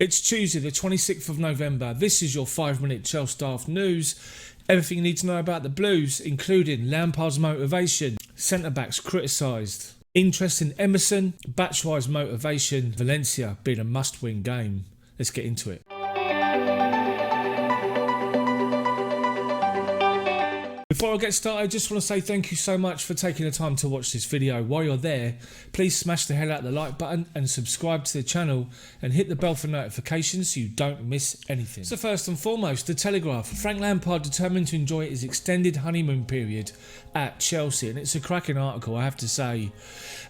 It's Tuesday the 26th of November. This is your 5-minute Chels Daft news. Everything you need to know about the Blues, including Lampard's motivation, centre-backs criticised, interest in Emerson, Batshuayi's motivation, Valencia being a must-win game. Let's get into it. Before I get started, I just want to say thank you so much for taking the time to watch this video. While you're there, please smash the hell out of the like button and subscribe to the channel and hit the bell for notifications so you don't miss anything. So first and foremost, The Telegraph. Frank Lampard determined to enjoy his extended honeymoon period at Chelsea, and it's a cracking article, I have to say.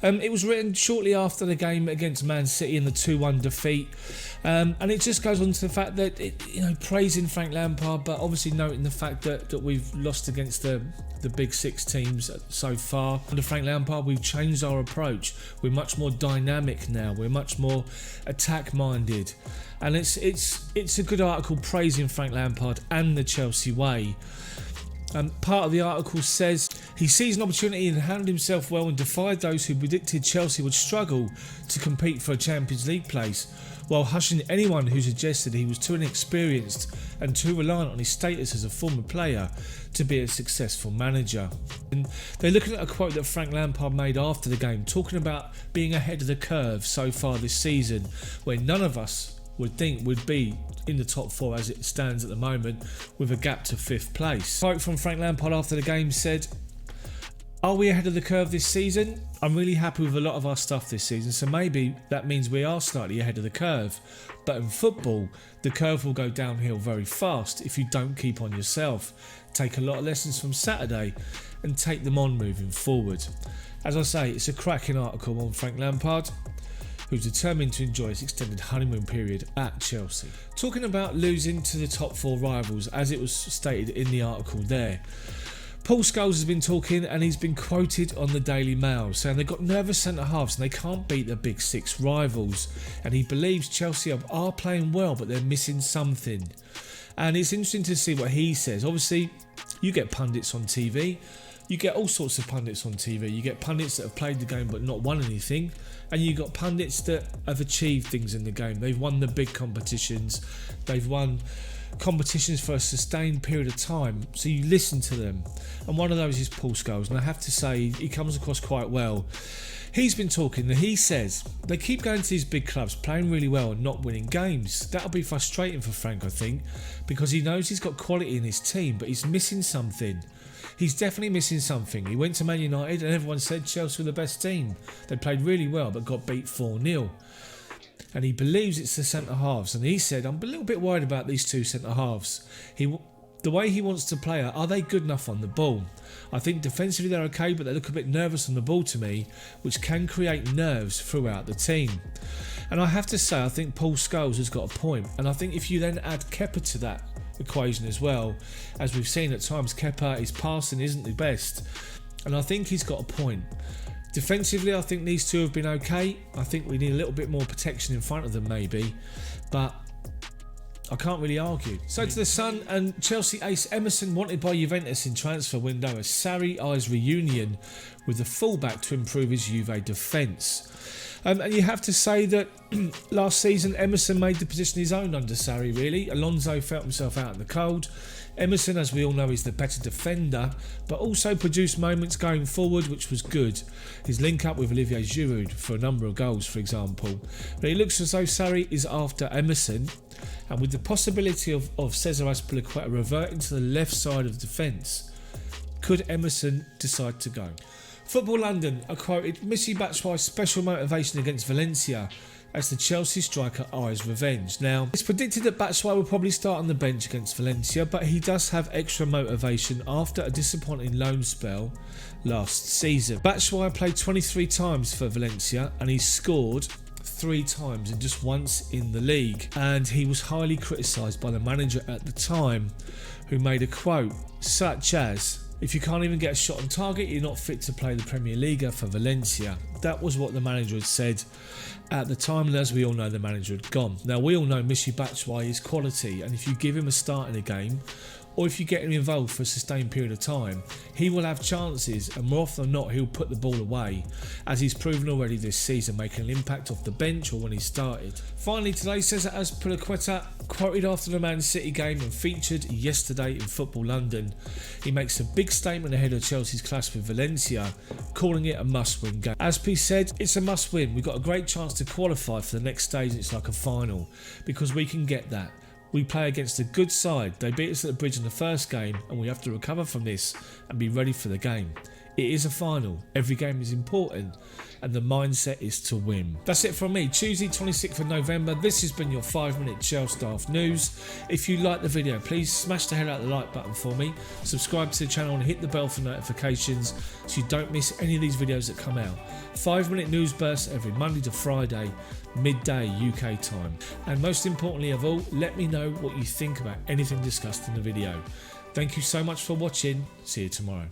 It was written shortly after the game against Man City in the 2-1 defeat, and it just goes on to the fact that praising Frank Lampard, but obviously noting the fact that we've lost against the big six teams so far. Under Frank Lampard, we've changed our approach. We're much more dynamic now. We're much more attack-minded, and it's a good article praising Frank Lampard and the Chelsea way. Part of the article says he sees an opportunity and handled himself well and defied those who predicted Chelsea would struggle to compete for a Champions League place, while hushing anyone who suggested he was too inexperienced and too reliant on his status as a former player to be a successful manager. And they're looking at a quote that Frank Lampard made after the game, talking about being ahead of the curve so far this season, where none of us would think would be in the top four as it stands at the moment, with a gap to 5th place. A quote from Frank Lampard after the game said, "Are we ahead of the curve this season? I'm really happy with a lot of our stuff this season, so maybe that means we are slightly ahead of the curve. But in football, the curve will go downhill very fast if you don't keep on yourself, take a lot of lessons from Saturday and take them on moving forward." As I say, it's a cracking article on Frank Lampard, who's determined to enjoy his extended honeymoon period at Chelsea. Talking about losing to the top 4 rivals, as it was stated in the article there, Paul Scholes has been talking, and he's been quoted on the Daily Mail saying they've got nervous centre-halves and they can't beat the big 6 rivals, and he believes Chelsea are playing well but they're missing something. And it's interesting to see what he says. Obviously, you get pundits on TV. You get all sorts of pundits on TV. You get pundits that have played the game but not won anything, and you got pundits that have achieved things in the game. They've won the big competitions. They've won competitions for a sustained period of time, so you listen to them. And one of those is Paul Scholes, and I have to say he comes across quite well. He's been talking, and he says they keep going to these big clubs, playing really well and not winning games. That'll be frustrating for Frank, I think, because he knows he's got quality in his team, but he's missing something. He's definitely missing something. He went to Man United and everyone said Chelsea were the best team. They played really well but got beat 4-0. And he believes it's the centre-halves. And he said, I'm a little bit worried about these 2 centre-halves. The way he wants to play, are they good enough on the ball? I think defensively they're okay, but they look a bit nervous on the ball to me, which can create nerves throughout the team. And I have to say, I think Paul Scholes has got a point. And I think if you then add Kepa to that equation as well, as we've seen at times, Kepa, his passing isn't the best, and I think he's got a point. Defensively, I think these 2 have been okay. I think we need a little bit more protection in front of them maybe, but I can't really argue. So to the Sun, and Chelsea ace Emerson wanted by Juventus in transfer window as Sarri eyes reunion with the fullback to improve his Juve defence. And you have to say that last season Emerson made the position his own under Sarri, really. Alonso felt himself out in the cold. Emerson, as we all know, is the better defender, but also produced moments going forward, which was good. His link up with Olivier Giroud for a number of goals, for example. But it looks as though Sarri is after Emerson, and with the possibility of Cesar Azpilicueta reverting to the left side of defence, could Emerson decide to go? Football London are quoted Michy Batshuayi's special motivation against Valencia as the Chelsea striker eyes revenge. Now, it's predicted that Batshuayi will probably start on the bench against Valencia, but he does have extra motivation after a disappointing loan spell last season. Batshuayi played 23 times for Valencia and he scored 3 times and just once in the league, and he was highly criticised by the manager at the time, who made a quote such as, "If you can't even get a shot on target, you're not fit to play the Premier League for Valencia." That was what the manager had said at the time, and as we all know, the manager had gone. Now, we all know Michy Batshuayi is quality, and if you give him a start in a game, or if you get him involved for a sustained period of time, he will have chances, and more often than not he'll put the ball away, as he's proven already this season, making an impact off the bench or when he started. Finally today, Cesar Azpilicueta, quoted after the Man City game and featured yesterday in Football London. He makes a big statement ahead of Chelsea's clash with Valencia, calling it a must-win game. Azpi said, "It's a must-win. We've got a great chance to qualify for the next stage. It's like a final, because we can get that. We play against a good side. They beat us at the Bridge in the first game, and we have to recover from this and be ready for the game. It is a final. Every game is important, and the mindset is to win." That's it from me. Tuesday 26th of November. This has been your 5-minute Chels Daft news. If you like the video, please smash the hell out of the like button for me. Subscribe to the channel and hit the bell for notifications so you don't miss any of these videos that come out. 5-minute news bursts every Monday to Friday, midday UK time. And most importantly of all, let me know what you think about anything discussed in the video. Thank you so much for watching. See you tomorrow.